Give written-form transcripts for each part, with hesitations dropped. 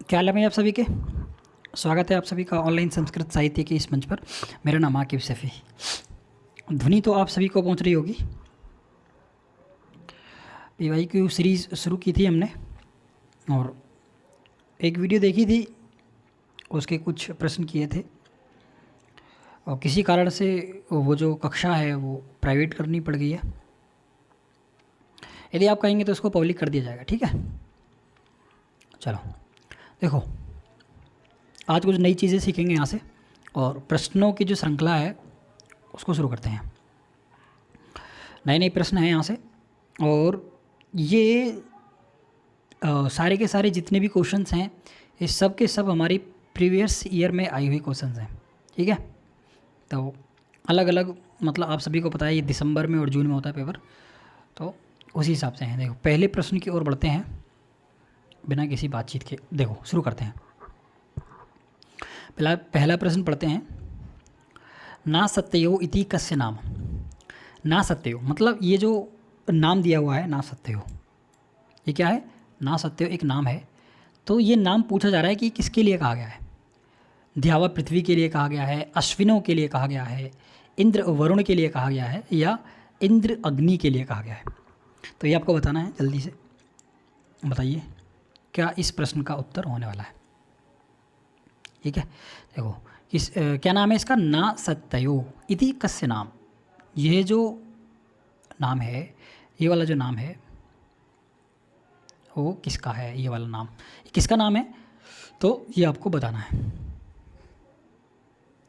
क्या हाल है भाई आप सभी के। स्वागत है आप सभी का ऑनलाइन संस्कृत साहित्य के इस मंच पर। मेरा नाम आकिब सफ़ी। ध्वनि तो आप सभी को पहुंच रही होगी। PYQ सीरीज़ शुरू की थी हमने और एक वीडियो देखी थी, उसके कुछ प्रश्न किए थे और किसी कारण से वो जो कक्षा है वो प्राइवेट करनी पड़ गई है। यदि आप कहेंगे तो उसको पब्लिक कर दिया जाएगा, ठीक है। चलो देखो, आज कुछ नई चीज़ें सीखेंगे यहाँ से और प्रश्नों की जो श्रृंखला है उसको शुरू करते हैं। नए नए प्रश्न हैं यहाँ से और ये सारे के सारे जितने भी क्वेश्चंस हैं ये सब के सब हमारी प्रीवियस ईयर में आई हुई क्वेश्चंस हैं, ठीक है। तो अलग अलग मतलब आप सभी को पता है ये दिसंबर में और जून में होता है पेपर, तो उसी हिसाब से हैं। देखो पहले प्रश्न की ओर बढ़ते हैं बिना किसी बातचीत के। देखो शुरू करते हैं। पहला प्रश्न पढ़ते हैं। ना सत्ययो इति कस्य नाम। ना सत्ययो मतलब ये जो नाम दिया हुआ है ना सत्ययो, ये क्या है? ना सत्ययो एक नाम है। तो ये नाम पूछा जा रहा है कि किसके लिए कहा गया है। द्यावा पृथ्वी के लिए कहा गया है, अश्विनों के लिए कहा गया है, इंद्र वरुण के लिए कहा गया है या इंद्र अग्नि के लिए कहा गया है। तो ये आपको बताना है, जल्दी से बताइए क्या इस प्रश्न का उत्तर होने वाला है, ठीक है। देखो क्या नाम है इसका? ना सत्ययो इति कस्य नाम। यह जो नाम है, ये वाला जो नाम है वो किसका है? ये वाला नाम किसका नाम है? तो ये आपको बताना है।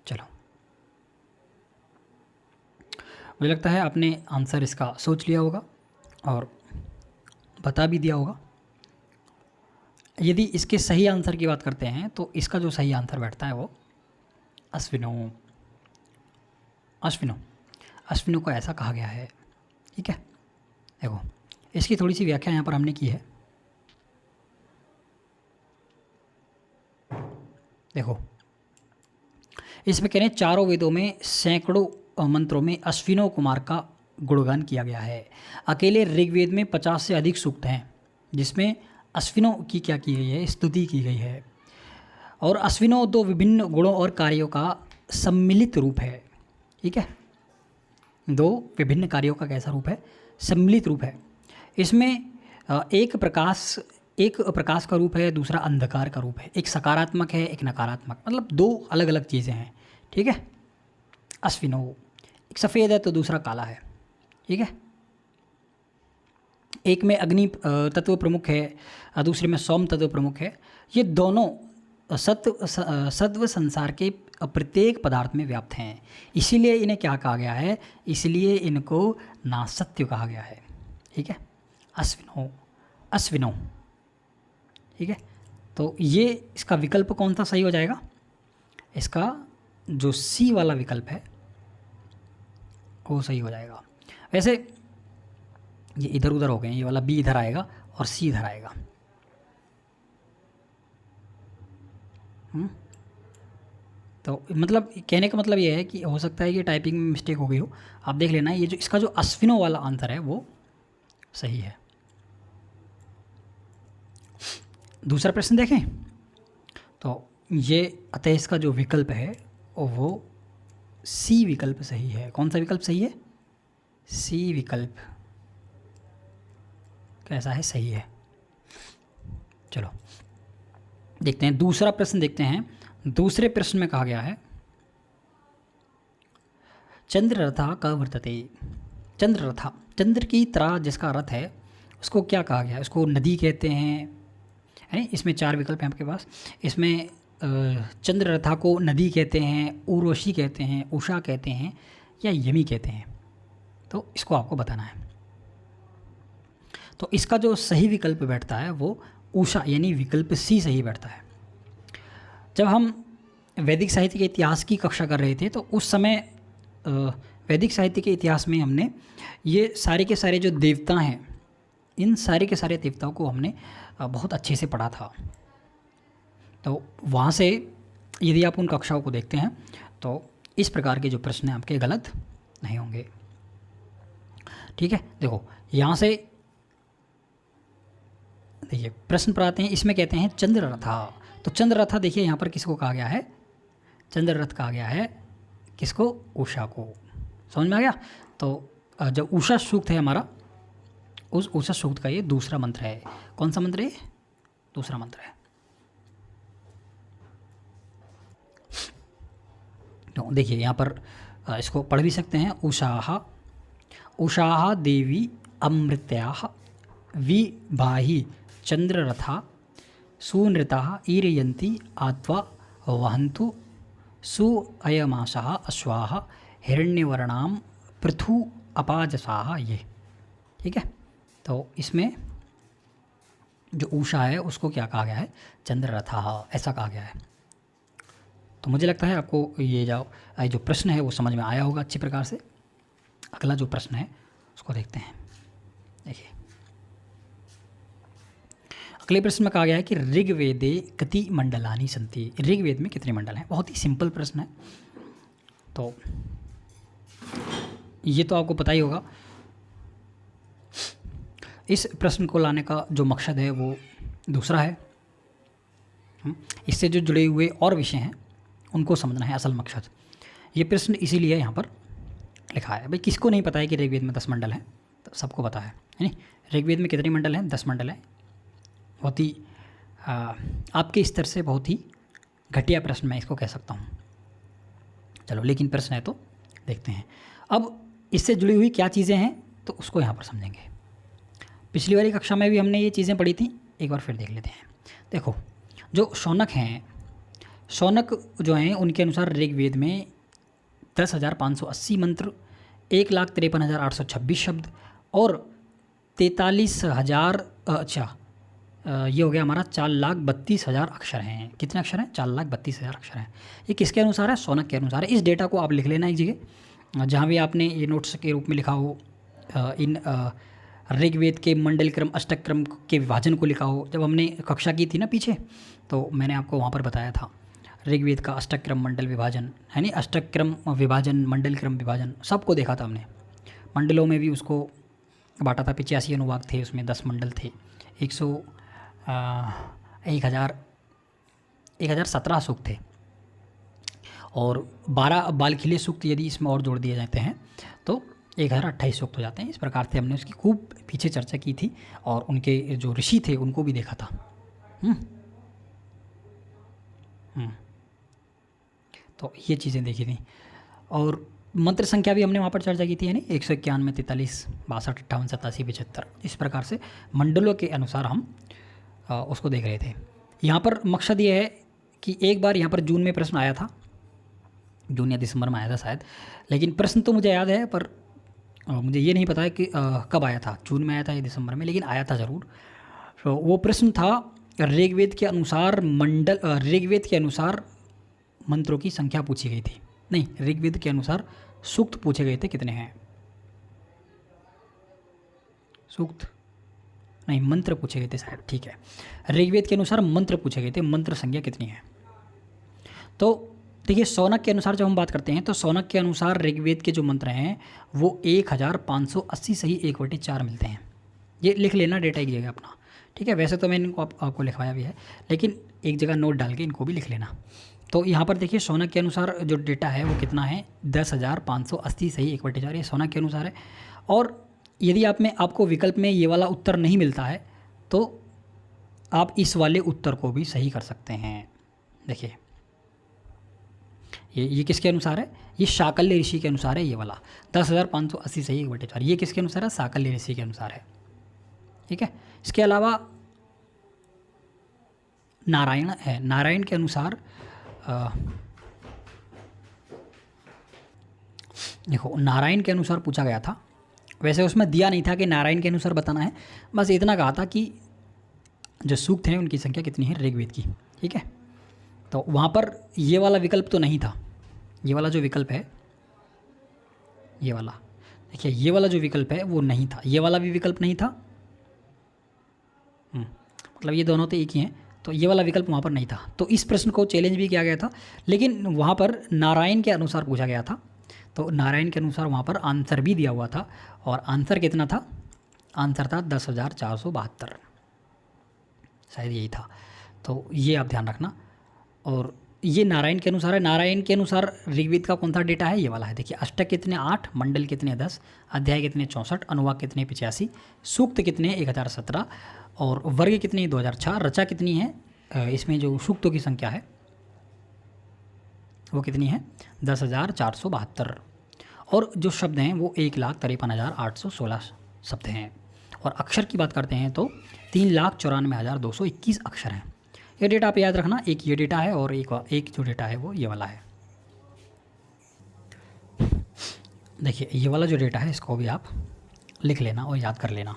चलो, मुझे लगता है आपने आंसर इसका सोच लिया होगा और बता भी दिया होगा। यदि इसके सही आंसर की बात करते हैं तो इसका जो सही आंसर बैठता है वो अश्विनों। अश्विनों, अश्विनों को ऐसा कहा गया है, ठीक है। देखो इसकी थोड़ी सी व्याख्या यहाँ पर हमने की है। देखो इसमें कह रहे हैं चारों वेदों में सैकड़ों मंत्रों में अश्विनों कुमार का गुणगान किया गया है। अकेले ऋग्वेद में 50 से अधिक सूक्त हैं जिसमें अश्विनों की क्या की गई है? स्तुति की गई है। और अश्विनों दो विभिन्न गुणों और कार्यों का सम्मिलित रूप है, ठीक है। दो विभिन्न कार्यों का कैसा रूप है? सम्मिलित रूप है। इसमें एक प्रकाश का रूप है, दूसरा अंधकार का रूप है। एक सकारात्मक है, एक नकारात्मक, मतलब दो अलग अलग चीज़ें हैं, ठीक है। अश्विनों एक सफ़ेद है तो दूसरा काला है, ठीक है। एक में अग्नि तत्व प्रमुख है, दूसरे में सोम तत्व प्रमुख है। ये दोनों सत्व संसार के प्रत्येक पदार्थ में व्याप्त हैं। इसीलिए इन्हें क्या कहा गया है? इसलिए इनको नासत्य कहा गया है, ठीक है। अश्विनों, अश्विनों, ठीक है। तो ये इसका विकल्प कौन सा सही हो जाएगा? इसका जो सी वाला विकल्प है वो सही हो जाएगा। वैसे ये इधर उधर हो गए, ये वाला बी इधर आएगा और सी इधर आएगा। तो मतलब कहने का मतलब ये है कि हो सकता है कि टाइपिंग में मिस्टेक हो गई हो, आप देख लेना। ये जो इसका जो अश्विनों वाला आंसर है वो सही है। दूसरा प्रश्न देखें तो ये अतः इसका जो विकल्प है वो सी विकल्प सही है। कौन सा विकल्प सही है? सी विकल्प कैसा है? सही है। चलो देखते हैं दूसरा प्रश्न, देखते हैं। दूसरे प्रश्न में कहा गया है चंद्र रथा का वर्तते। चंद्र रथा, चंद्र की तरह जिसका रथ है उसको क्या कहा गया है? उसको नदी कहते हैं, है। इसमें चार विकल्प हैं आपके पास। इसमें चंद्र रथा को नदी कहते हैं, उर्वशी कहते हैं, उषा कहते हैं या यमी कहते हैं। तो इसको आपको बताना है। तो इसका जो सही विकल्प बैठता है वो उषा यानी विकल्प सी सही बैठता है। जब हम वैदिक साहित्य के इतिहास की कक्षा कर रहे थे तो उस समय वैदिक साहित्य के इतिहास में हमने ये सारे के सारे जो देवता हैं, इन सारे के सारे देवताओं को हमने बहुत अच्छे से पढ़ा था। तो वहाँ से यदि आप उन कक्षाओं को देखते हैं तो इस प्रकार के जो प्रश्न हैं आपके गलत नहीं होंगे, ठीक है। देखो यहाँ से देखिए प्रश्न पर आते हैं। इसमें कहते हैं चंद्र रथा, तो चंद्ररथा देखिए यहाँ पर किसको कहा गया है, चंद्ररथ कहा गया है किसको, उषा को। समझ में आ गया। तो जब उषा सूक्त है हमारा, उस उषा सूक्त का ये दूसरा मंत्र है। कौन सा मंत्र है, दूसरा मंत्र है। तो देखिए यहाँ पर इसको पढ़ भी सकते हैं, उषाः देवी अमृत्याः विभाहि चंद्ररथा सुनृताः ईरयन्ति आत्वा वहन्तु सुअयमासाः अश्वाः हिरण्यवर्णां पृथु अपाजसाः। ये ठीक है। तो इसमें जो उषा है उसको क्या कहा गया है, चंद्ररथा, ऐसा कहा गया है। तो मुझे लगता है आपको ये जो प्रश्न है वो समझ में आया होगा अच्छी प्रकार से। अगला जो प्रश्न है उसको देखते हैं। देखिए अगले प्रश्न में कहा गया है कि ऋग्वेदे कति मंडलानि सन्ति। ऋग्वेद में कितने मंडल हैं। बहुत ही सिंपल प्रश्न है, तो ये तो आपको पता ही होगा। इस प्रश्न को लाने का जो मकसद है वो दूसरा है, इससे जो जुड़े हुए और विषय हैं उनको समझना है असल मकसद। ये प्रश्न इसीलिए यहाँ पर लिखा है। भाई किसको नहीं पता है कि ऋग्वेद में 10 मंडल हैं, तो सबको पता है नहीं। ऋग्वेद में कितने मंडल हैं, 10 मंडल हैं। बहुत ही आपके स्तर से बहुत ही घटिया प्रश्न मैं इसको कह सकता हूँ। चलो लेकिन प्रश्न है तो देखते हैं। अब इससे जुड़ी हुई क्या चीज़ें हैं तो उसको यहाँ पर समझेंगे। पिछली वाली कक्षा में भी हमने ये चीज़ें पढ़ी थी, एक बार फिर देख लेते हैं। देखो जो शौनक हैं, शौनक जो हैं उनके अनुसार ऋग्वेद में 10,580 मंत्र, 1,53,826 शब्द और 43,000 ये हो गया हमारा 4,32,000 अक्षर हैं। कितने अक्षर हैं, 4,32,000 अक्षर हैं। ये किसके अनुसार है, शौनक के अनुसार है। इस डेटा को आप लिख लेना एक जगह, जहाँ भी आपने ये नोट्स के रूप में लिखा हो, इन ऋग्वेद के मंडल क्रम अष्टक क्रम के विभाजन को लिखा हो। जब हमने कक्षा की थी ना पीछे, तो मैंने आपको वहाँ पर बताया था ऋग्वेद का अष्टक क्रम मंडल विभाजन है नहीं, अष्टक क्रम विभाजन मंडल क्रम विभाजन सबको देखा था हमने। मंडलों में भी उसको बांटा था, 85 अनुवाद थे उसमें, 10 मंडल थे, 1,017 सूक्त थे और 12 बालखिले सूक्त यदि इसमें और जोड़ दिए जाते हैं तो 1,028 सूक्त हो जाते हैं। इस प्रकार से हमने उसकी खूब पीछे चर्चा की थी और उनके जो ऋषि थे उनको भी देखा था। तो ये चीज़ें देखी थी और मंत्र संख्या भी हमने वहाँ पर चर्चा की थी, यानी 191, 43, 62, 58, 87, 75। इस प्रकार से मंडलों के अनुसार हम उसको देख रहे थे। यहाँ पर मकसद ये है कि एक बार यहाँ पर जून में प्रश्न आया था, जून या दिसंबर में आया था शायद, लेकिन प्रश्न तो मुझे याद है पर मुझे ये नहीं पता है कि कब आया था, जून में आया था या दिसंबर में, लेकिन आया था ज़रूर। तो वो प्रश्न था ऋग्वेद के अनुसार ऋग्वेद के अनुसार मंत्रों की संख्या पूछी गई थी। नहीं, ऋग्वेद के अनुसार सूक्त पूछे गए थे, कितने हैं सूक्त नहीं, मंत्र पूछे गए थे शायद, ठीक है। ऋग्वेद के अनुसार मंत्र पूछे गए थे, मंत्र संख्या कितनी है। तो देखिए शौनक के अनुसार जब हम बात करते हैं तो शौनक के अनुसार ऋग्वेद के जो मंत्र हैं वो 1,580 से ही 1/4 मिलते हैं। ये लिख लेना डेटा एक जगह अपना, ठीक है। वैसे तो मैंने इनको आपको लिखवाया भी है, लेकिन एक जगह नोट डाल के इनको भी लिख लेना। तो यहाँ पर देखिए शौनक के अनुसार जो डेटा है वो कितना है, 10,580 सही 1/4, ये शौनक के अनुसार है। और यदि आपको विकल्प में ये वाला उत्तर नहीं मिलता है तो आप इस वाले उत्तर को भी सही कर सकते हैं। देखिए ये किसके अनुसार है, ये शाकल्य ऋषि के अनुसार है। ये वाला 10,580 सही 1/4 ये किसके अनुसार है, शाकल्य ऋषि के अनुसार है, ठीक है। इसके अलावा नारायण है, नारायण के अनुसार देखो नारायण के अनुसार पूछा गया था। वैसे उसमें दिया नहीं था कि नारायण के अनुसार बताना है, बस इतना कहा था कि जो सूक्त हैं उनकी संख्या कितनी है ऋग्वेद की, ठीक है। तो वहाँ पर ये वाला विकल्प तो नहीं था, ये वाला जो विकल्प है, ये वाला देखिए, ये वाला जो विकल्प है वो नहीं था, ये वाला भी विकल्प नहीं था, मतलब ये दोनों तो एक ही हैं, तो ये वाला विकल्प वहाँ पर नहीं था। तो इस प्रश्न को चैलेंज भी किया गया था, लेकिन वहाँ पर नारायण के अनुसार पूछा गया था। तो नारायण के अनुसार वहाँ पर आंसर भी दिया हुआ था और आंसर कितना था, आंसर था 10,472, शायद यही था। तो ये आप ध्यान रखना। और ये नारायण के अनुसार है। नारायण के अनुसार ऋग्वेद का कौन सा डेटा है, ये वाला है। देखिए अष्टक कितने 8, मंडल कितने 10, अध्याय कितने 64, अनुवाक कितने 85, सूक्त कितने 1017 और वर्ग कितने 2006, रचा कितनी है इसमें जो सूक्तों की संख्या है वो कितनी है 10,472 और जो शब्द हैं वो 1,53,816 शब्द हैं। और अक्षर की बात करते हैं तो 3,94,221 अक्षर हैं। ये डेटा आप याद रखना, एक ये डेटा है और एक जो डेटा है वो ये वाला है। देखिए ये वाला जो डेटा है इसको भी आप लिख लेना और याद कर लेना।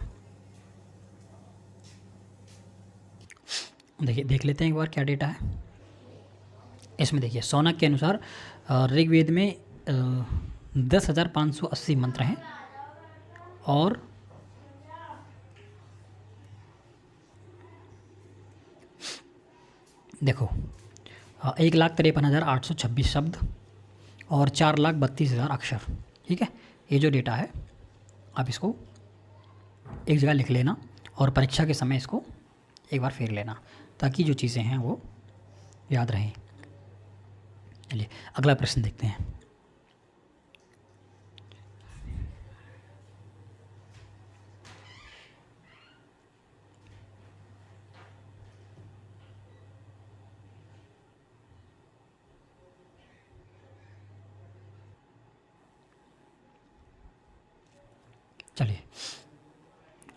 देखिए देख लेते हैं एक बार क्या डेटा है इसमें। देखिए सौनक के अनुसार ऋग्वेद में 10,580 मंत्र हैं और देखो 1,53,826 शब्द और 4,32,000 अक्षर। ठीक है, ये जो डेटा है आप इसको एक जगह लिख लेना और परीक्षा के समय इसको एक बार फेर लेना ताकि जो चीज़ें हैं वो याद रहें। चलिए अगला प्रश्न देखते हैं। चलिए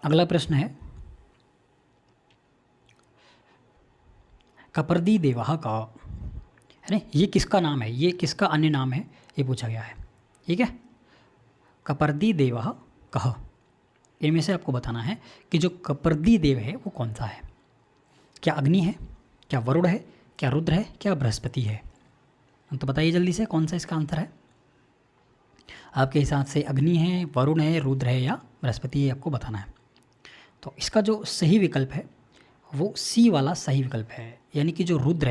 अगला प्रश्न है कपर्दी देवः का, है ना, ये किसका नाम है, ये किसका अन्य नाम है, ये पूछा गया है। ठीक है, कपर्दी देवः कः, इनमें से आपको बताना है कि जो कपर्दी देव है वो कौन सा है। क्या अग्नि है, क्या वरुण है, क्या रुद्र है, क्या बृहस्पति है। तो बताइए जल्दी से कौन सा इसका आंसर है आपके हिसाब से। अग्नि है, वरुण है, रुद्र है या बृहस्पति है, आपको बताना है। तो इसका जो सही विकल्प है वो सी वाला सही विकल्प है। यानी कि जो रुद्र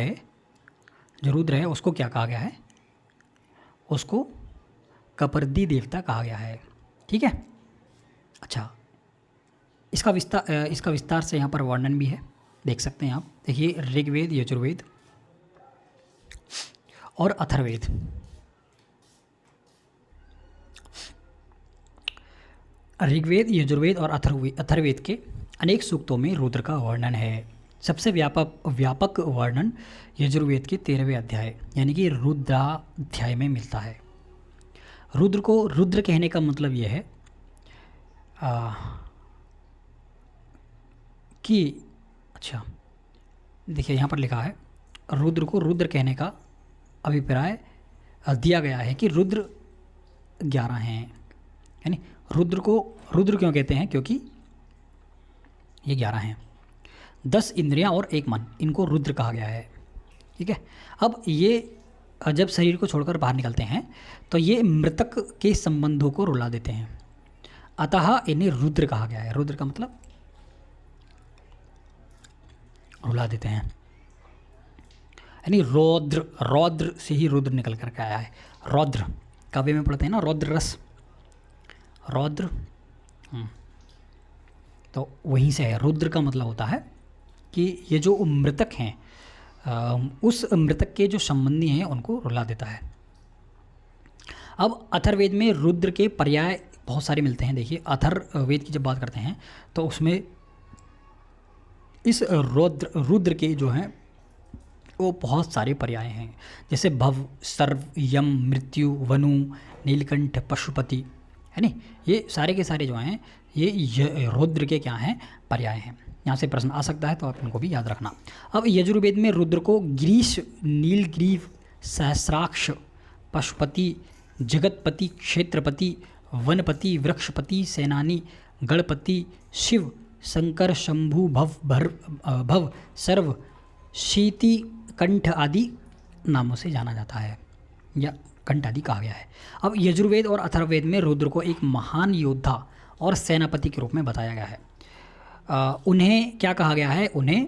है उसको क्या कहा गया है, उसको कपर्दी देवता कहा गया है। ठीक है, अच्छा इसका विस्तार से यहाँ पर वर्णन भी है, देख सकते हैं आप। देखिए ऋग्वेद, यजुर्वेद और अथर्ववेद, ऋग्वेद, यजुर्वेद और अथर्ववेद के अनेक सूक्तों में रुद्र का वर्णन है। सबसे व्यापक वर्णन यजुर्वेद के 13वें अध्याय यानी कि रुद्राध्याय में मिलता है। रुद्र को रुद्र कहने का मतलब यह है कि अच्छा देखिए यहाँ पर लिखा है रुद्र को रुद्र कहने का अभिप्राय दिया गया है कि रुद्र 11 हैं। यानी रुद्र को रुद्र क्यों कहते हैं, क्योंकि ये 11 हैं। 10 इंद्रियां और 1 मन, इनको रुद्र कहा गया है। ठीक है, अब ये जब शरीर को छोड़कर बाहर निकलते हैं तो ये मृतक के संबंधों को रुला देते हैं, अतः इन्हें रुद्र कहा गया है। रुद्र का मतलब रुला देते हैं, यानी रौद्र से ही रुद्र निकल कर के आया है। रौद्र काव्य में पढ़ते हैं ना, रौद्र रस, रौद्र तो वहीं से है। रुद्र का मतलब होता है कि ये जो मृतक हैं उस मृतक के जो संबंधी हैं उनको रुला देता है। अब अथर्ववेद में रुद्र के पर्याय बहुत सारे मिलते हैं। देखिए अथर्ववेद की जब बात करते हैं तो उसमें इस रुद्र के जो हैं वो बहुत सारे पर्याय हैं, जैसे भव, सर्व, यम, मृत्यु, वनु, नीलकंठ, पशुपति, है नी, ये सारे के सारे जो हैं ये रुद्र के क्या हैं, पर्याय हैं। यहाँ से प्रश्न आ सकता है तो आप इनको भी याद रखना। अब यजुर्वेद में रुद्र को गिरीश, नीलग्रीव, सहस्राक्ष, पशुपति, जगतपति, क्षेत्रपति, वनपति, वृक्षपति, सेनानी, गणपति, शिव, शंकर, शंभु, भव, सर्व, शीति, कंठ आदि नामों से जाना जाता है या कंठ आदि कहा गया है। अब यजुर्वेद और अथर्ववेद में रुद्र को एक महान योद्धा और सेनापति के रूप में बताया गया है। उन्हें क्या कहा गया है, उन्हें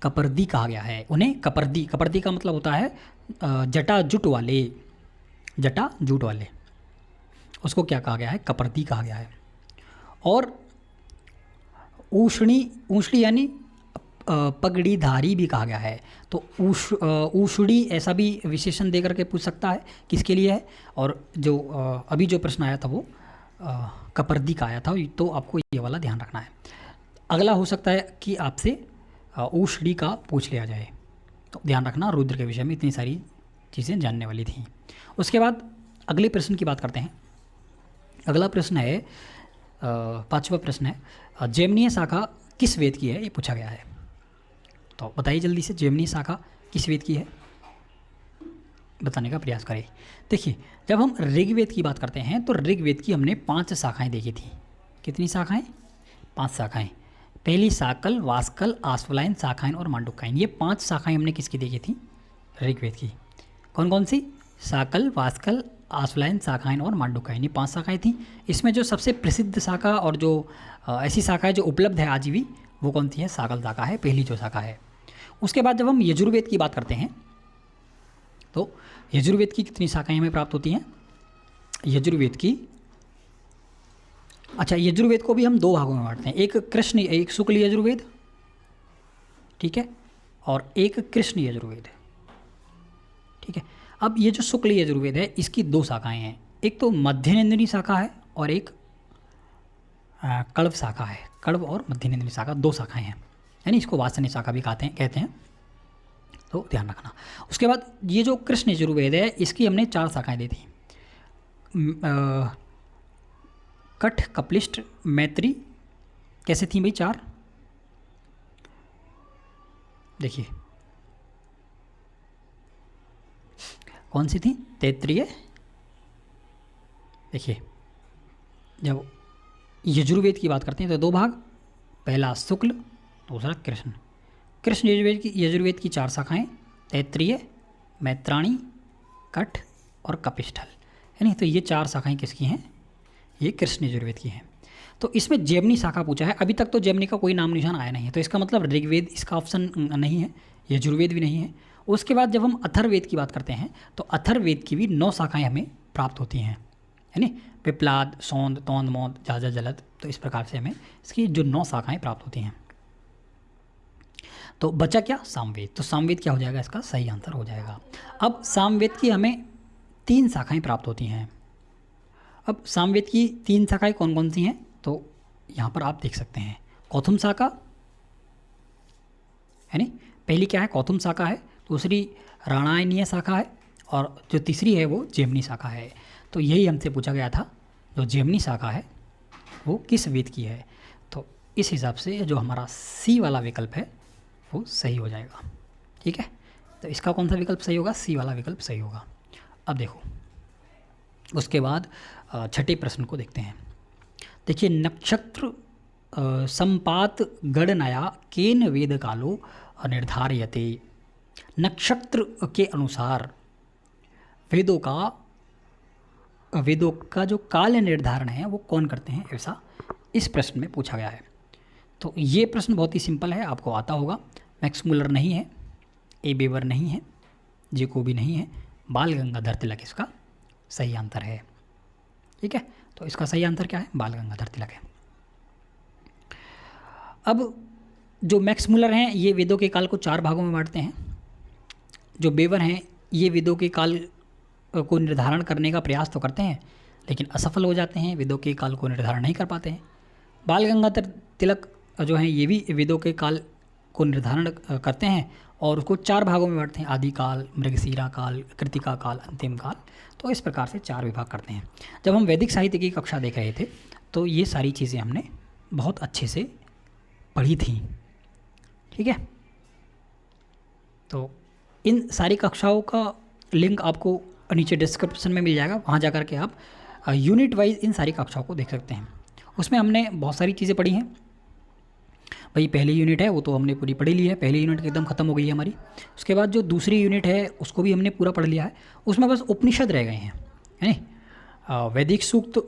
कपर्दी कहा गया है। उन्हें कपर्दी का मतलब होता है जटा जूट वाले, उसको क्या कहा गया है, कपर्दी कहा गया है। और ऊष्णी यानी पगड़ीधारी भी कहा गया है। तो ऊषड़ी ऐसा भी विशेषण दे करके पूछ सकता है किसके लिए है। और जो अभी जो प्रश्न आया था वो कपर्दी का आया था, तो आपको ये वाला ध्यान रखना है। अगला हो सकता है कि आपसे ऊषड़ी का पूछ लिया जाए, तो ध्यान रखना रुद्र के विषय में इतनी सारी चीज़ें जानने वाली थी। उसके बाद अगले प्रश्न की बात करते हैं। अगला प्रश्न है 5वां प्रश्न है, जैमिनीय शाखा किस वेद की है, ये पूछा गया है। तो बताइए जल्दी से, जैमिनीय शाखा किस वेद की है, बताने का प्रयास करें। देखिए, जब हम ऋग्वेद की बात करते हैं तो ऋग्वेद की हमने 5 शाखाएं देखी थी। कितनी शाखाएं? 5 शाखाएं। पहली शाकल, वास्कल, आश्वलायन, शाखायन और मांडुकायन, ये 5 शाखाएं हमने किसकी देखी थी? ऋग्वेद की। कौन कौन सी? शाकल, वास्कल, आश्वलायन, शाखायन और मांडुकायन, ये 5 शाखाएं थी। इसमें जो सबसे प्रसिद्ध शाखा और जो ऐसी शाखाएं जो उपलब्ध है आज भी, वो कौन सी है? शाकल शाखा है, पहली जो शाखा है। उसके बाद जब हम यजुर्वेद की बात करते हैं तो यजुर्वेद की कितनी शाखाएं हमें प्राप्त होती हैं? यजुर्वेद की, अच्छा, यजुर्वेद को भी हम 2 भागों में बांटते हैं, एक कृष्ण, एक शुक्ल यजुर्वेद, ठीक है, और एक कृष्ण यजुर्वेद, ठीक है। अब ये जो शुक्ल यजुर्वेद है इसकी 2 शाखाएं हैं, एक तो मध्यनेन्द्रिय शाखा है और एक कण्व शाखा है। कण्व और मध्यनेन्द्रिय शाखा 2 शाखाएं हैं, यानी इसको वासनीय शाखा भी कहते हैं, तो ध्यान रखना। उसके बाद ये जो कृष्ण यजुर्वेद है इसकी हमने 4 शाखाएं दी थी, कठ, कपिलिष्ट, मैत्री, कैसे थी भाई 4? देखिए कौन सी थी? तैत्तिरीय। देखिए, जब यजुर्वेद की बात करते हैं तो 2 भाग, पहला शुक्ल, दूसरा कृष्ण। कृष्ण यजुर्वेद की 4 शाखाएं, तैत्तिरीय, मैत्राणी, कठ और कपिष्ठल, यानी तो ये 4 शाखाएं किसकी हैं? ये कृष्ण यजुर्वेद की हैं। तो इसमें जैमिनी शाखा पूछा है, अभी तक तो जैमिनी का कोई नाम निशान आया नहीं है, तो इसका मतलब ऋग्वेद इसका ऑप्शन नहीं है, यजुर्वेद भी नहीं है। उसके बाद जब हम अथर्ववेद की बात करते हैं तो अथर्ववेद की भी 9 शाखाएं हमें प्राप्त होती हैं, यानी पिप्लाद, सौंद, तौंद, मौद, जाजा, जलद, तो इस प्रकार से हमें इसकी जो 9 शाखाएं प्राप्त होती हैं। तो बचा क्या? सामवेद। तो सामवेद क्या हो जाएगा? इसका सही आंसर हो जाएगा। अब सामवेद की हमें 3 शाखाएं प्राप्त होती हैं। अब सामवेद की 3 शाखाएं कौन कौन सी हैं? तो यहाँ पर आप देख सकते हैं, कौथुम शाखा, यानी पहली क्या है? कौथुम शाखा है, दूसरी राणायनीय शाखा है, और जो तीसरी है वो जैमिनी शाखा है। तो यही हमसे पूछा गया था, जो जैमिनी शाखा है वो किस वेद की है। तो इस हिसाब से जो हमारा सी वाला विकल्प है वो सही हो जाएगा, ठीक है। तो इसका कौन सा विकल्प सही होगा? सी वाला विकल्प सही होगा। अब देखो, उसके बाद 6ठे प्रश्न को देखते हैं। देखिए, नक्षत्र संपात गणनया केन वेद कालो निर्धार्यते। नक्षत्र के अनुसार वेदों का जो काल निर्धारण है वो कौन करते हैं, ऐसा इस प्रश्न में पूछा गया है। तो ये प्रश्न बहुत ही सिंपल है, आपको आता होगा। मैक्स मुलर नहीं है, ए बेवर नहीं है, जेकोबी नहीं है, बाल गंगाधर तिलक इसका सही आंसर है, ठीक है। तो इसका सही आंसर क्या है? बाल गंगाधर तिलक है। अब जो मैक्स मुलर हैं ये वेदों के काल को 4 भागों में बांटते हैं। जो बेवर हैं ये वेदों के काल को निर्धारण करने का प्रयास तो करते हैं लेकिन असफल हो जाते हैं, वेदों के काल को निर्धारण नहीं कर पाते हैं। बाल गंगाधर तिलक जो हैं ये भी वेदों के काल को निर्धारण करते हैं और उसको 4 भागों में बांटते हैं, आदि काल, मृगशीरा काल, कृतिका काल, अंतिम काल। तो इस प्रकार से 4 विभाग करते हैं। जब हम वैदिक साहित्य की कक्षा देख रहे थे तो ये सारी चीज़ें हमने बहुत अच्छे से पढ़ी थी, ठीक है। तो इन सारी कक्षाओं का लिंक आपको नीचे डिस्क्रिप्शन में मिल जाएगा, वहाँ जा कर के आप यूनिट वाइज इन सारी कक्षाओं को देख सकते हैं। उसमें हमने बहुत सारी चीज़ें पढ़ी हैं भाई। पहली यूनिट है वो तो हमने पूरी पढ़ी ली है, पहली यूनिट एकदम ख़त्म हो गई है हमारी। उसके बाद जो दूसरी यूनिट है उसको भी हमने पूरा पढ़ लिया है, उसमें बस उपनिषद रह गए हैं, है नहीं। वैदिक सूक्त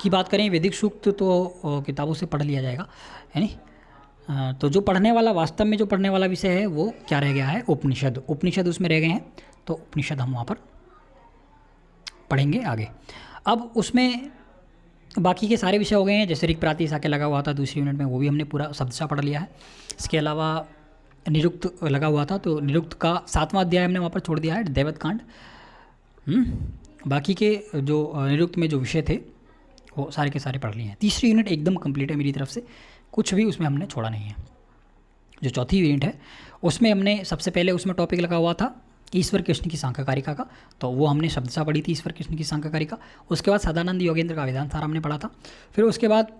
की बात करें, वैदिक सूक्त तो किताबों से पढ़ लिया जाएगा, है नहीं। तो जो पढ़ने वाला, वास्तव में जो पढ़ने वाला विषय है वो क्या रह गया है? उपनिषद। उपनिषद उसमें रह गए हैं, तो उपनिषद हम वहाँ पर पढ़ेंगे आगे। अब उसमें बाकी के सारे विषय हो गए हैं, जैसे ऋग प्राति साके लगा हुआ था दूसरी यूनिट में, वो भी हमने पूरा शब्दशः पढ़ लिया है। इसके अलावा निरुक्त लगा हुआ था, तो निरुक्त का 7वां अध्याय हमने वहाँ पर छोड़ दिया है, दैवत कांड। बाकी के जो निरुक्त में जो विषय थे वो सारे के सारे पढ़ लिए हैं। तीसरी यूनिट एकदम कंप्लीट है मेरी तरफ से, कुछ भी उसमें हमने छोड़ा नहीं है। जो चौथी यूनिट है उसमें हमने सबसे पहले उसमें टॉपिक लगा हुआ था ईश्वर कृष्ण की सांख्यकारिका का, तो वो हमने शब्दशः पढ़ी थी ईश्वर कृष्ण की सांख्यकारिका। उसके बाद सदानंद योगेंद्र का वेदांत सार हमने पढ़ा था। फिर उसके बाद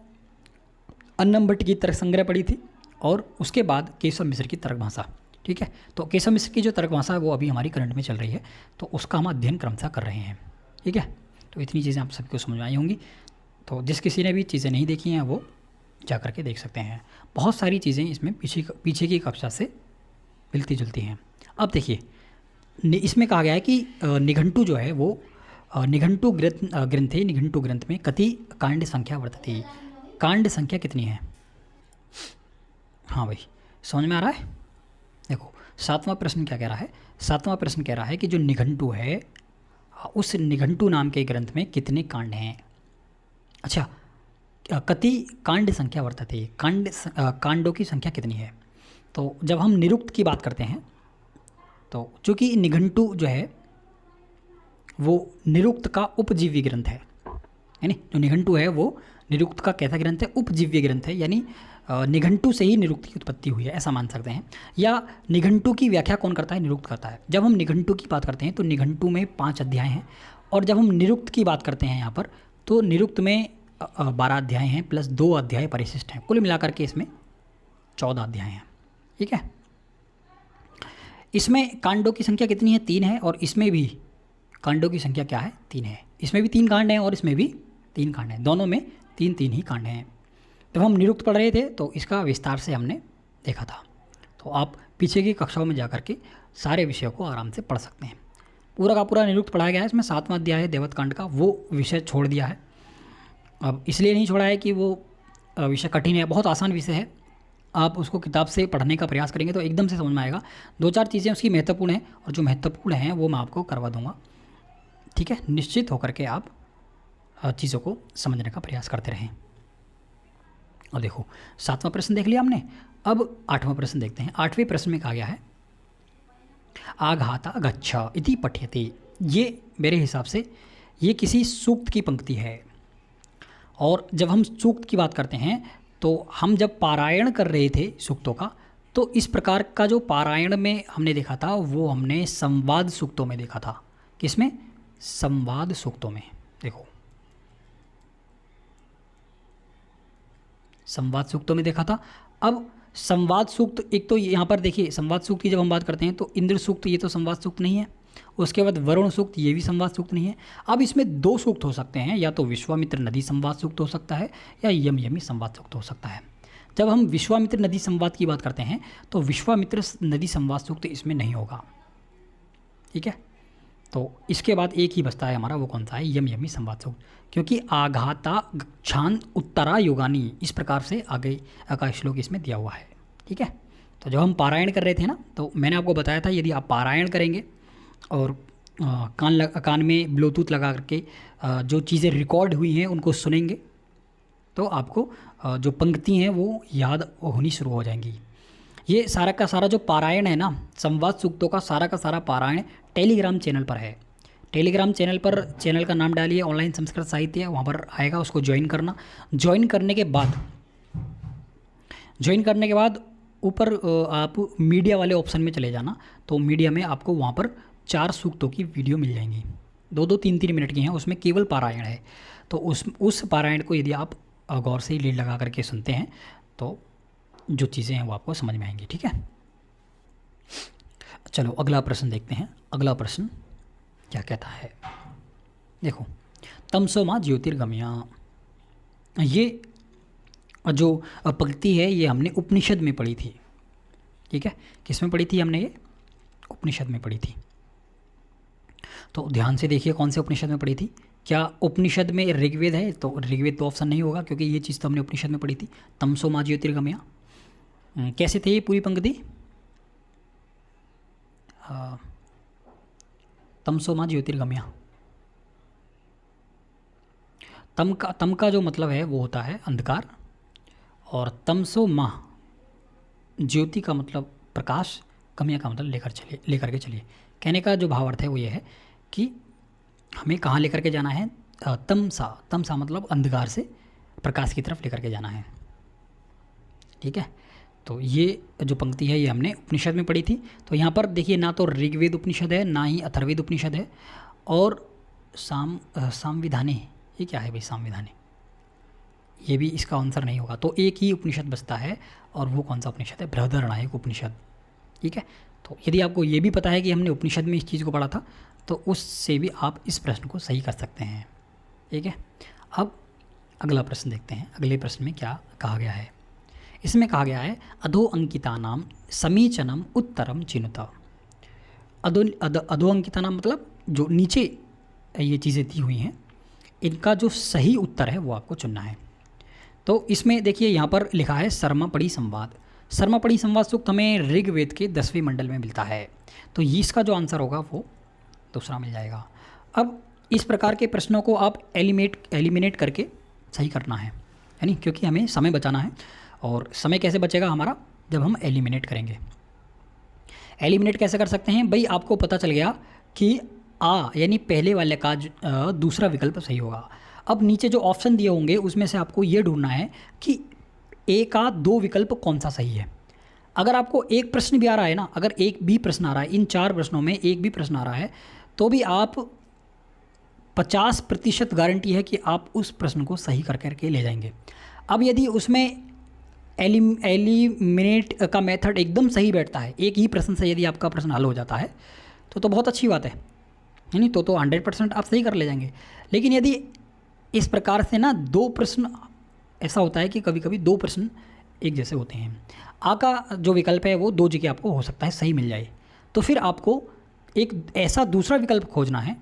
अन्नम भट्ट की तर्क संग्रह पढ़ी थी, और उसके बाद केशव मिश्र की तर्क भाषा। ठीक है, तो केशव मिश्र की जो तर्क भाषा है वो अभी हमारी करंट में चल रही है, तो उसका हम अध्ययन क्रमशः कर रहे हैं। ठीक है, तो इतनी चीज़ें आप सबको समझ में आई होंगी। तो जिस किसी ने भी चीज़ें नहीं देखी हैं वो जा कर के देख सकते हैं। बहुत सारी चीज़ें इसमें पीछे की कक्षा से मिलती जुलती हैं। अब देखिए, इसमें कहा गया है कि निघंटु जो है वो निघंटु ग्रंथे निघंटु ग्रंथ में कति कांड संख्या वर्तते, कांड संख्या कितनी है? हाँ भाई, समझ में आ रहा है? देखो 7वां प्रश्न क्या कह रहा है, 7वां प्रश्न कह रहा है कि जो निघंटु है उस निघंटु नाम के ग्रंथ में कितने कांड हैं। अच्छा, कति कांड संख्या वर्तते, कांडों की संख्या कितनी है। तो जब हम निरुक्त की बात करते हैं तो चूँकि निघंटु जो है वो निरुक्त का उपजीव्य ग्रंथ है, यानी जो निघंटु है वो निरुक्त का कैसा ग्रंथ है? उपजीव्य ग्रंथ है, यानी निघंटु से ही निरुक्त की उत्पत्ति हुई है, ऐसा मान सकते हैं। या निघंटु की व्याख्या कौन करता है? निरुक्त करता है। जब हम निघंटु की बात करते हैं तो निघंटु में 5 अध्याय हैं, और जब हम निरुक्त की बात करते हैं यहाँ पर तो निरुक्त में 12 अध्याय हैं प्लस 2 अध्याय परिशिष्ट हैं, कुल मिलाकर के इसमें 14 अध्याय हैं। ठीक है, इसमें कांडों की संख्या कितनी है? 3 है, और इसमें भी कांडों की संख्या क्या है? 3 है। इसमें भी 3 कांड हैं और इसमें भी 3 कांड हैं, दोनों में 3 ही कांड हैं। जब हम निरुक्त पढ़ रहे थे तो इसका विस्तार से हमने देखा था, तो आप पीछे की कक्षाओं में जा कर के सारे विषयों को आराम से पढ़ सकते हैं। पूरा का पूरा निरुक्त पढ़ाया गया है, इसमें 7वां अध्याय है देवत कांड का, वो विषय छोड़ दिया है। अब इसलिए नहीं छोड़ा है कि वो विषय कठिन है, बहुत आसान विषय है। आप उसको किताब से पढ़ने का प्रयास करेंगे तो एकदम से समझ में आएगा। 2-4 चीज़ें उसकी महत्वपूर्ण हैं, और जो महत्वपूर्ण हैं वो मैं आपको करवा दूंगा। ठीक है, निश्चित होकर के आप चीज़ों को समझने का प्रयास करते रहें। और देखो 7वां प्रश्न देख लिया हमने, अब 8वां प्रश्न देखते हैं। 8वें प्रश्न में कहा गया है आघाता गच्छ इति पठ्यते। ये मेरे हिसाब से ये किसी सूक्त की पंक्ति है, और जब हम सूक्त की बात करते हैं तो हम जब पारायण कर रहे थे सूक्तों का, तो इस प्रकार का जो पारायण में हमने देखा था वो हमने संवाद सूक्तों में देखा था। किसमें? संवाद सूक्तों में। देखो संवाद सूक्तों में देखा था। अब संवाद सूक्त, एक तो यहाँ पर देखिए संवाद सूक्त की जब हम बात करते हैं तो इंद्र सूक्त ये तो संवाद सूक्त नहीं है, उसके बाद वरुण सूक्त ये भी संवाद सूक्त नहीं है। अब इसमें 2 सूक्त हो सकते हैं, या तो विश्वामित्र नदी संवाद सूक्त हो सकता है या यमयमी संवाद सूक्त हो सकता है। जब हम विश्वामित्र नदी संवाद की बात करते हैं तो विश्वामित्र नदी संवाद सूक्त इसमें नहीं होगा। ठीक है, तो इसके बाद एक ही बचता है हमारा, वो कौन सा है? यमयमी संवाद सूक्त, क्योंकि आघाता गच्छान उत्तरा योगानी, इस प्रकार से आगे का श्लोक इसमें दिया हुआ है। ठीक है, तो जब हम पारायण कर रहे थे ना, तो मैंने आपको बताया था यदि आप पारायण करेंगे और कान में ब्लूटूथ लगा करके जो चीज़ें रिकॉर्ड हुई हैं उनको सुनेंगे तो आपको जो पंक्ति हैं वो याद होनी शुरू हो जाएंगी। ये सारा का सारा जो पारायण है ना, संवाद सूक्तों का सारा पारायण टेलीग्राम चैनल पर है। टेलीग्राम चैनल पर, चैनल का नाम डालिए ऑनलाइन संस्कृत साहित्य, वहाँ पर आएगा, उसको ज्वाइन करना। ज्वाइन करने के बाद ऊपर आप मीडिया वाले ऑप्शन में चले जाना, तो मीडिया में आपको वहाँ पर 4 सूक्तों की वीडियो मिल जाएंगी, 2-2, 3-3 मिनट की हैं, उसमें केवल पारायण है। तो उस पारायण को यदि आप गौर से लीड लगा करके सुनते हैं तो जो चीज़ें हैं वो आपको समझ में आएंगी। ठीक है, चलो अगला प्रश्न देखते हैं। अगला प्रश्न क्या कहता है, देखो तमसो माँ ज्योतिर्गमया, ये जो पंक्ति है ये हमने उपनिषद में पढ़ी थी। ठीक है, किस में पढ़ी थी हमने? ये उपनिषद में पढ़ी थी। तो ध्यान से देखिए कौन से उपनिषद में पढ़ी थी। क्या उपनिषद में ऋग्वेद है? तो ऋग्वेद तो ऑप्शन नहीं होगा, क्योंकि ये चीज़ तो हमने उपनिषद में पढ़ी थी। तमसो माँ ज्योतिर्गमया, कैसे थे ये पूरी पंक्ति? तमसो माँ ज्योतिर्गमया, तम का जो मतलब है वो होता है अंधकार, और तमसो माह ज्योति का मतलब प्रकाश, गम्य का मतलब लेकर के चलिए। कहने का जो भावार्थ है वो ये है कि हमें कहाँ लेकर के जाना है, तमसा मतलब अंधकार से प्रकाश की तरफ लेकर के जाना है। ठीक है, तो ये जो पंक्ति है ये हमने उपनिषद में पढ़ी थी। तो यहाँ पर देखिए, ना तो ऋग्वेद उपनिषद है, ना ही अथर्ववेद उपनिषद है, और सामविधाने, ये क्या है भाई सामविधाने, ये भी इसका आंसर नहीं होगा। तो एक ही उपनिषद बचता है, और वो कौन सा उपनिषद है, बृहदारण्यक उपनिषद। ठीक है, तो यदि आपको ये भी पता है कि हमने उपनिषद में इस चीज़ को पढ़ा था, तो उससे भी आप इस प्रश्न को सही कर सकते हैं। ठीक है, अब अगला प्रश्न देखते हैं। अगले प्रश्न में क्या कहा गया है। इसमें कहा गया है अधो अंकिता नाम समीचनम उत्तरम चिनुत। अधो अंकिता नाम मतलब जो नीचे ये चीज़ें दी हुई हैं, इनका जो सही उत्तर है वो आपको चुनना है। तो इसमें देखिए यहाँ पर लिखा है सर्मापड़ी संवाद। सर्मापड़ी संवाद सूक्त हमें ऋग्वेद के 10वें मंडल में मिलता है, तो ये इसका जो आंसर होगा वो दूसरा मिल जाएगा। अब इस प्रकार के प्रश्नों को आप एलिमिनेट करके सही करना है, यानी क्योंकि हमें समय बचाना है। और समय कैसे बचेगा हमारा, जब हम एलिमिनेट करेंगे। एलिमिनेट कैसे कर सकते हैं भाई, आपको पता चल गया कि यानी पहले वाले का दूसरा विकल्प सही होगा। अब नीचे जो ऑप्शन दिए होंगे उसमें से आपको ये ढूंढना है कि ए का 2 विकल्प कौन सा सही है। अगर आपको एक प्रश्न भी आ रहा है ना, अगर एक भी प्रश्न आ रहा है, इन 4 प्रश्नों में एक भी प्रश्न आ रहा है, तो भी आप 50% गारंटी है कि आप उस प्रश्न को सही कर करके ले जाएंगे। अब यदि उसमें एलिमिनेट का मेथड एकदम सही बैठता है, एक ही प्रश्न से यदि आपका प्रश्न हल हो जाता है, तो बहुत अच्छी बात है, यानी तो 100% आप सही कर ले जाएंगे। लेकिन यदि इस प्रकार से ना 2 प्रश्न, ऐसा होता है कि कभी कभी 2 प्रश्न एक जैसे होते हैं, आ का जो विकल्प है वो 2 जगह आपको हो सकता है सही मिल जाए, तो फिर आपको एक ऐसा दूसरा विकल्प खोजना है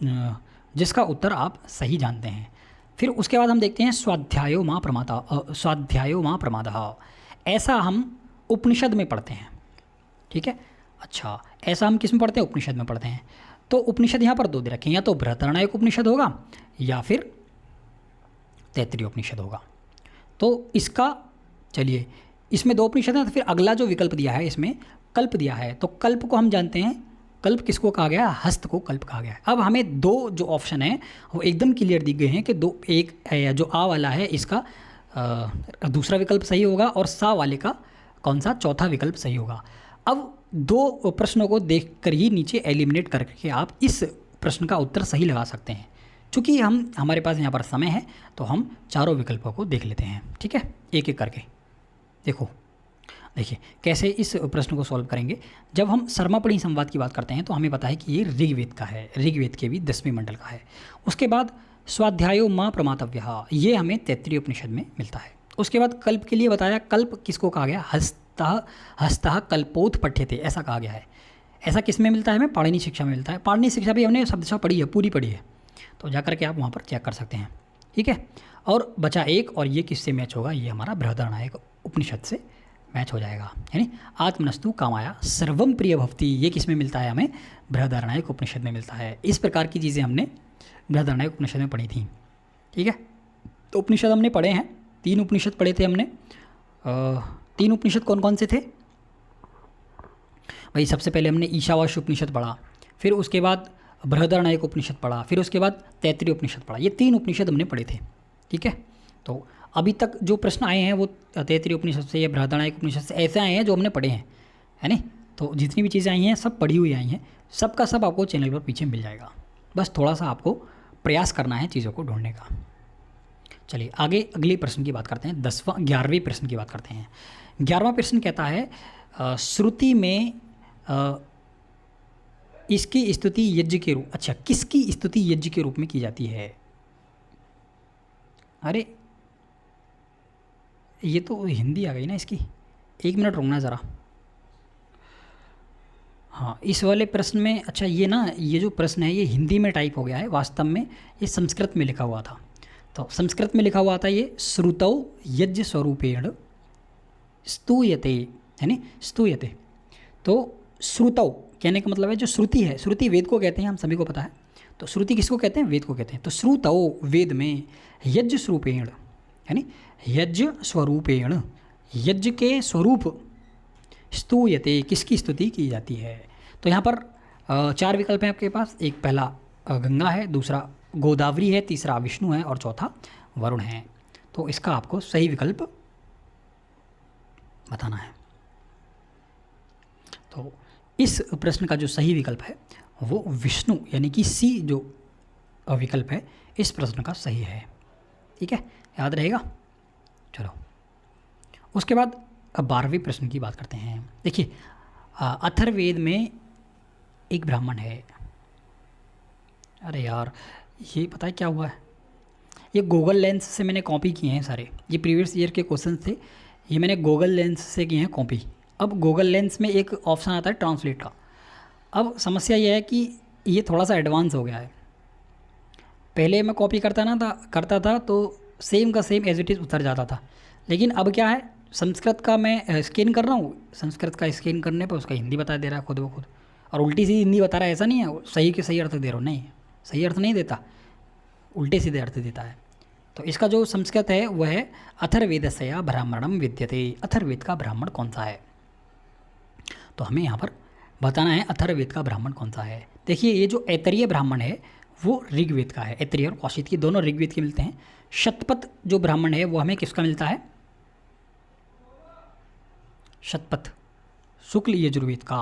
जिसका उत्तर आप सही जानते हैं। फिर उसके बाद हम देखते हैं स्वाध्यायो मां प्रमादः, ऐसा हम उपनिषद में पढ़ते हैं। ठीक है, अच्छा ऐसा हम किस में पढ़ते हैं, उपनिषद में पढ़ते हैं। तो उपनिषद यहाँ पर 2 दे रखें, या तो बृहदारण्यक उपनिषद होगा या फिर तैत्तिरीय उपनिषद होगा। तो इसका चलिए, इसमें 2 उपनिषद हैं, तो फिर अगला जो विकल्प दिया है इसमें कल्प दिया है, तो कल्प को हम जानते हैं, कल्प किसको कहा गया है, हस्त को कल्प कहा गया है। अब हमें 2 जो ऑप्शन है वो एकदम क्लियर दिख गए हैं कि एक जो आ वाला है इसका दूसरा विकल्प सही होगा, और सा वाले का कौन सा चौथा विकल्प सही होगा। अब 2 प्रश्नों को देख कर ही नीचे एलिमिनेट करके आप इस प्रश्न का उत्तर सही लगा सकते हैं। चूँकि हमारे पास यहाँ पर समय है, तो हम चारों विकल्पों को देख लेते हैं। ठीक है, एक एक करके देखिए कैसे इस प्रश्न को सॉल्व करेंगे। जब हम सर्मापड़ी संवाद की बात करते हैं तो हमें पता है कि ये ऋग्वेद का है, ऋग्वेद के भी 10वें मंडल का है। उसके बाद स्वाध्यायो मां प्रमातव्यः, ये हमें तैत्तिरीय उपनिषद में मिलता है। उसके बाद कल्प के लिए बताया, कल्प किसको कहा गया, हस्तः कल्पोथ पठ्यते, ऐसा कहा गया है। ऐसा किस में मिलता है, हमें पाणिनि शिक्षा में मिलता है। पाणिनि शिक्षा भी हमने शब्दशः पढ़ी है, पूरी पढ़ी है, तो जाकर के आप वहाँ पर चेक कर सकते हैं। ठीक है, और बचा एक, और ये किससे मैच होगा, ये हमारा बृहदारण्यक उपनिषद से मैच हो जाएगा। यानी आत्मनस्तु कामाया सर्वम प्रिय भवति, ये किस में मिलता है, हमें बृहदारण्यक उपनिषद में मिलता है। इस प्रकार की चीज़ें हमने बृहदारण्यक उपनिषद में पढ़ी थी। ठीक है, तो उपनिषद हमने पढ़े हैं, 3 उपनिषद पढ़े थे हमने। 3 उपनिषद कौन कौन से थे भाई, सबसे पहले हमने ईशावास्य उपनिषद पढ़ा, फिर उसके बाद बृहदारण्यक उपनिषद पढ़ा, फिर उसके बाद तैत्तिरीय उपनिषद पढ़ा। ये 3 उपनिषद हमने पढ़े थे। ठीक है, तो अभी तक जो प्रश्न आए हैं वो तैत्तिरीय उपनिषद से या बृहदारण्यक उपनिषद से ऐसे आए हैं जो हमने पढ़े हैं, है नहीं। तो जितनी भी चीज़ें आई हैं सब पढ़ी हुई आई हैं, सब का सब आपको चैनल पर पीछे मिल जाएगा, बस थोड़ा सा आपको प्रयास करना है चीज़ों को ढूंढने का। चलिए आगे अगले प्रश्न की बात करते हैं, 11वें प्रश्न की बात करते हैं। 11वां प्रश्न कहता है श्रुति में इसकी स्तुति यज्ञ के रूप, अच्छा किसकी स्तुति यज्ञ के रूप में की जाती है। अरे ये तो हिंदी आ गई ना इसकी, 1 मिनट रुकना ज़रा। हाँ, इस वाले प्रश्न में, अच्छा ये जो प्रश्न है ये हिंदी में टाइप हो गया है, वास्तव में ये संस्कृत में लिखा हुआ था। तो संस्कृत में लिखा हुआ था ये श्रुतौ यज्ञ स्वरूपेण स्तूयते, यानी स्तूयते। तो श्रुतौ कहने का मतलब है जो श्रुति है, श्रुति वेद को कहते हैं, हम सभी को पता है। तो श्रुति किसको कहते हैं? वेद को कहते हैं। तो श्रुतौ वेद में यज्ञ स्वरूपेण, यानी यज्ञ स्वरूपेण, यज्ञ के स्वरूप स्तूयते, किसकी स्तुति की जाती है। तो यहाँ पर 4 विकल्प हैं आपके पास। एक पहला गंगा है, दूसरा गोदावरी है, तीसरा विष्णु है और चौथा वरुण है। तो इसका आपको सही विकल्प बताना है। तो इस प्रश्न का जो सही विकल्प है वो विष्णु यानी कि सी जो विकल्प है इस प्रश्न का सही है। ठीक है, याद रहेगा। चलो उसके बाद अब 12वें प्रश्न की बात करते हैं। देखिए अथर्ववेद में एक ब्राह्मण है। अरे यार ये पता है क्या हुआ है, ये गूगल लेंस से मैंने कॉपी किए हैं सारे, ये प्रीवियस ईयर के क्वेश्चन थे, ये मैंने गूगल लेंस से किए हैं कॉपी। अब गूगल लेंस में एक ऑप्शन आता है ट्रांसलेट का। अब समस्या ये है कि ये थोड़ा सा एडवांस हो गया है। पहले मैं कॉपी करता था तो सेम का सेम एज इट इज़ उतर जाता था, लेकिन अब क्या है, संस्कृत का मैं स्कैन कर रहा हूँ, संस्कृत का स्कैन करने पर उसका हिंदी बता दे रहा है खुद ब खुद, और उल्टी सीधी हिंदी बता रहा है। ऐसा नहीं है सही के सही अर्थ दे रहा हूँ, नहीं सही अर्थ नहीं देता, उल्टे सीधे अर्थ देता है। तो इसका जो संस्कृत है वह है अथर्वेदस्या ब्राह्मणम विद्यते। अथर्वेद का ब्राह्मण कौन सा है, तो हमें यहाँ पर बताना है अथर्ववेद का ब्राह्मण कौन सा है। देखिए ये जो ऐतरीय ब्राह्मण है वो ऋग्वेद का है, ऐतरीय और कौशिक दोनों ऋग्वेद के मिलते हैं। शतपथ जो ब्राह्मण है वो हमें किसका मिलता है? शतपथ शुक्ल यजुर्वेद का।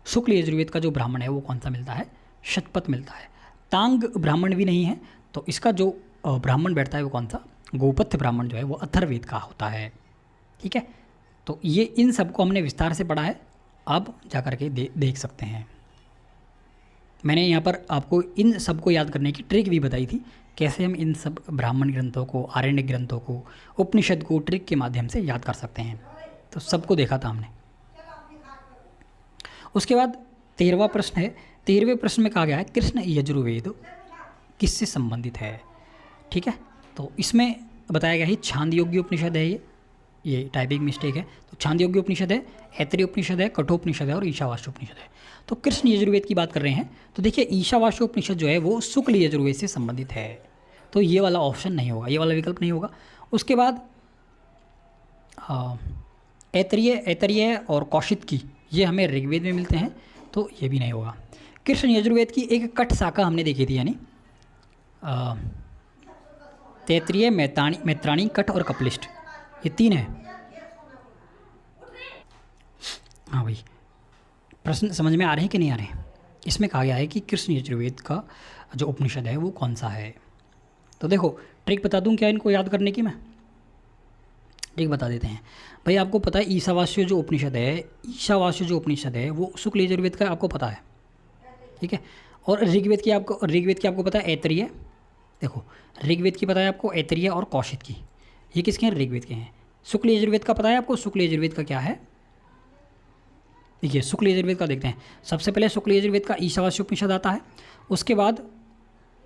शुक्ल यजुर्वेद का जो ब्राह्मण है वो कौन सा मिलता है? शतपथ मिलता है। तांग ब्राह्मण भी नहीं है, तो इसका जो ब्राह्मण बैठता है वो कौन सा? गोपथ्य ब्राह्मण जो है वो अथर्ववेद का होता है। ठीक है, तो ये इन सबको हमने विस्तार से पढ़ा है, आप जा कर के देख सकते हैं। मैंने यहाँ पर आपको इन सबको याद करने की ट्रिक भी बताई थी, कैसे हम इन सब ब्राह्मण ग्रंथों को, आरण्य ग्रंथों को, उपनिषद को ट्रिक के माध्यम से याद कर सकते हैं। तो सबको देखा था हमने। उसके बाद 13वां प्रश्न है। 13वें प्रश्न में कहा गया है कृष्ण यजुर्वेद किससे संबंधित है। ठीक है, तो इसमें बताया गया है छांदोग्य उपनिषद है, ये टाइपिंग मिस्टेक है। तो छांदोग्य उपनिषद है, ऐतरेय उपनिषद है, कठोपनिषद है और ईशावास्य उपनिषद है। तो कृष्ण यजुर्वेद की बात कर रहे हैं, तो देखिए ईशावास्य उपनिषद जो है वो शुक्ल यजुर्वेद से संबंधित है, तो ये वाला ऑप्शन नहीं होगा, ये वाला विकल्प नहीं होगा। उसके बाद ऐतरेय और कौशिक की ये हमें ऋग्वेद में मिलते हैं, तो ये भी नहीं होगा। कृष्ण यजुर्वेद की एक कट शाखा हमने देखी थी, यानी तैत्तिरीय, मैत्राणी, कट और कपिलिष्ट, ये 3 है। हाँ भाई, प्रश्न समझ में आ रहे हैं कि नहीं आ रहे हैं? इसमें कहा गया है कि कृष्ण यजुर्वेद का जो उपनिषद है वो कौन सा है। तो देखो ट्रिक बता दूं क्या इनको याद करने की, मैं ट्रिक बता देते हैं। भाई आपको पता है ईशावास्य जो उपनिषद है वो शुक्ल यजुर्वेद का आपको पता है, ठीक है। और ऋग्वेद की आपको पता है ऐतरेय, देखो ऋग्वेद की पता है आपको ऐतरेय और कौशिक की, ये किसके हैं? ऋग्वेद के हैं। शुक्ल यजुर्वेद का पता है आपको, शुक्ल यजुर्वेद का क्या है? देखिए शुक्ल यजुर्वेद का देखते हैं। सबसे पहले शुक्ल यजुर्वेद का ईशावास्य उपनिषद आता है। उसके बाद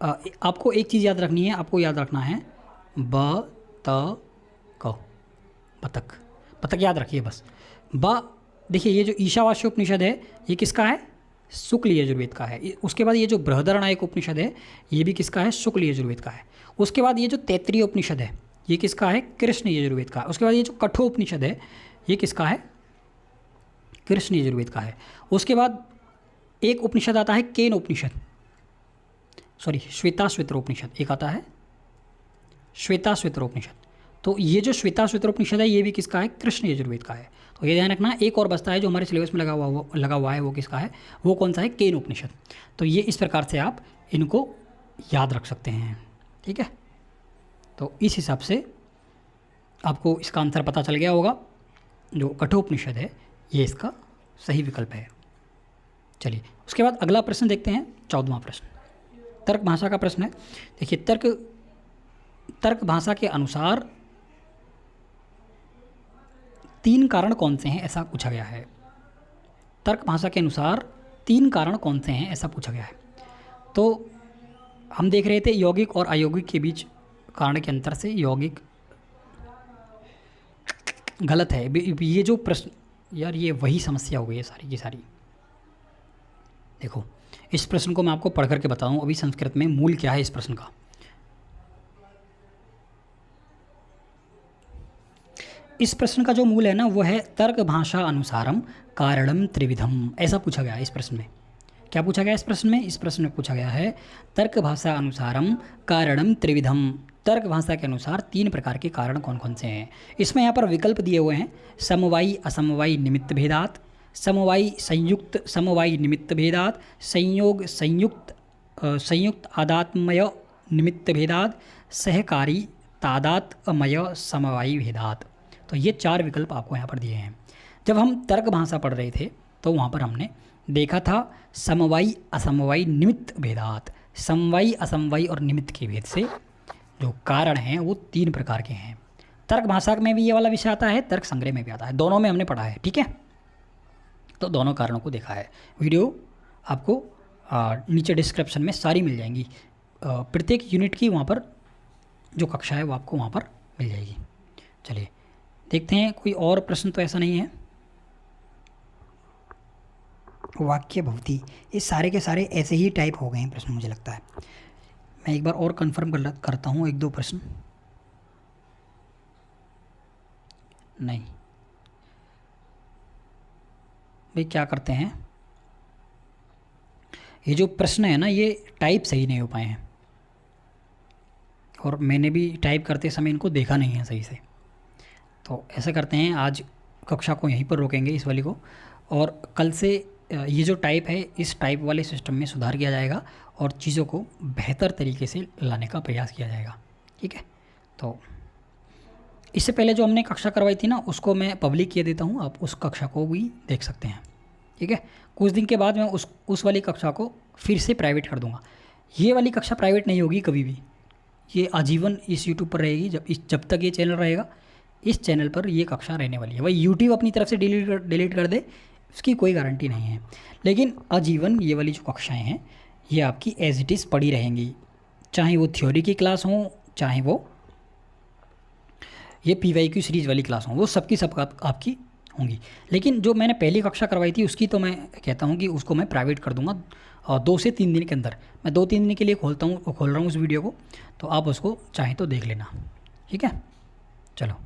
आपको एक चीज़ याद रखनी है, आपको याद रखना है बतक याद रखिए बस। देखिए ये जो ईशावास्य उपनिषद है ये किसका है? शुक्ल यजुर्वेद का है। उसके बाद ये जो बृहदारण्यक उपनिषद है ये भी किसका है? शुक्ल यजुर्वेद का है। उसके बाद ये जो तैत्तिरीय उपनिषद है ये किसका है? कृष्ण यजुर्वेद का है। उसके बाद ये जो कठोपनिषद है ये किसका है? कृष्ण यजुर्वेद का है। उसके बाद एक उपनिषद आता है केन उपनिषद, श्वेताश्वतरोपनिषद, एक आता है श्वेताश्वतरोपनिषद। तो ये जो श्वेताश्वतरोपनिषद है ये भी किसका है? कृष्ण यजुर्वेद का है। तो ये ध्यान रखना। एक और बचता है जो हमारे सिलेबस में लगा हुआ है, वो किसका है? वो कौन सा है? केन उपनिषद। तो ये इस प्रकार से आप इनको याद रख सकते हैं, ठीक है। तो इस हिसाब से आपको इसका आंसर पता चल गया होगा। जो कठोपनिषद है ये इसका सही विकल्प है। चलिए उसके बाद अगला प्रश्न देखते हैं, 14वां प्रश्न तर्क भाषा का प्रश्न है। देखिए तर्क भाषा के अनुसार 3 कारण कौन से हैं, ऐसा पूछा गया है। तर्क भाषा के अनुसार 3 कारण कौन से हैं, ऐसा पूछा गया है। तो हम देख रहे थे यौगिक और अयौगिक के बीच कारण के अंतर से यौगिक गलत है। ये जो प्रश्न यार ये वही समस्या हो गई है सारी की सारी। देखो इस प्रश्न को मैं आपको पढ़ करके बताऊँ अभी संस्कृत में मूल क्या है इस प्रश्न का। इस प्रश्न का जो मूल है ना वो है तर्क भाषा अनुसारम कारणम त्रिविधम, ऐसा पूछा गया है इस प्रश्न में। क्या पूछा गया इस प्रश्न में? इस प्रश्न में पूछा गया है तर्क भाषा अनुसारम कारणम त्रिविधम, तर्क भाषा के अनुसार 3 प्रकार के कारण कौन कौन से हैं। इसमें यहाँ पर विकल्प दिए हुए हैं, समवायी असमवायी निमित्त भेदात, समवायी संयुक्त समवायी निमित्त भेदात, संयोग संयुक्त आदात्मय निमित्त भेदात, सहकारी तादात्मय समवायी भेदात। तो ये 4 विकल्प आपको यहाँ पर दिए हैं। जब हम तर्क भाषा पढ़ रहे थे तो वहाँ पर हमने देखा था समवायी असमवायी निमित्त भेदात, समवायी असमवायी और निमित्त के भेद से जो कारण हैं वो 3 प्रकार के हैं। तर्क भाषा में भी ये वाला विषय आता है, तर्क संग्रह में भी आता है, दोनों में हमने पढ़ा है, ठीक है। तो दोनों कारणों को देखा है। वीडियो आपको नीचे डिस्क्रिप्शन में सारी मिल जाएंगी, प्रत्येक यूनिट की वहाँ पर जो कक्षा है वो आपको वहाँ पर मिल जाएगी। चलिए देखते हैं, कोई और प्रश्न तो ऐसा नहीं है। वाक्य भवती, ये सारे के सारे ऐसे ही टाइप हो गए हैं प्रश्न मुझे लगता है। मैं एक बार और कंफर्म करता हूँ 1-2 प्रश्न। नहीं भाई, क्या करते हैं, ये जो प्रश्न है ना ये टाइप सही नहीं हो पाए हैं, और मैंने भी टाइप करते समय इनको देखा नहीं है सही से। तो ऐसा करते हैं, आज कक्षा को यहीं पर रोकेंगे इस वाली को, और कल से ये जो टाइप है इस टाइप वाले सिस्टम में सुधार किया जाएगा और चीज़ों को बेहतर तरीके से लाने का प्रयास किया जाएगा, ठीक है। तो इससे पहले जो हमने कक्षा करवाई थी ना उसको मैं पब्लिक किए देता हूँ, आप उस कक्षा को भी देख सकते हैं, ठीक है। कुछ दिन के बाद मैं उस वाली कक्षा को फिर से प्राइवेट कर दूँगा। ये वाली कक्षा प्राइवेट नहीं होगी कभी भी, ये आजीवन इस यूट्यूब पर रहेगी। जब तक ये चैनल रहेगा इस चैनल पर ये कक्षा रहने वाली है। भाई यूट्यूब अपनी तरफ से डिलीट कर दे उसकी कोई गारंटी नहीं है, लेकिन आजीवन ये वाली जो कक्षाएं हैं ये आपकी एज इट इज़ पड़ी रहेंगी, चाहे वो थ्योरी की क्लास हो, चाहे वो ये PYQ सीरीज़ वाली क्लास हो, वो सबकी सब आपकी होंगी। लेकिन जो मैंने पहली कक्षा करवाई थी उसकी तो मैं कहता हूँ कि उसको मैं प्राइवेट कर दूँगा, और 2 से 3 दिन के अंदर मैं 2-3 दिन के लिए खोल रहा हूँ उस वीडियो को, तो आप उसको चाहें तो देख लेना, ठीक है। चलो।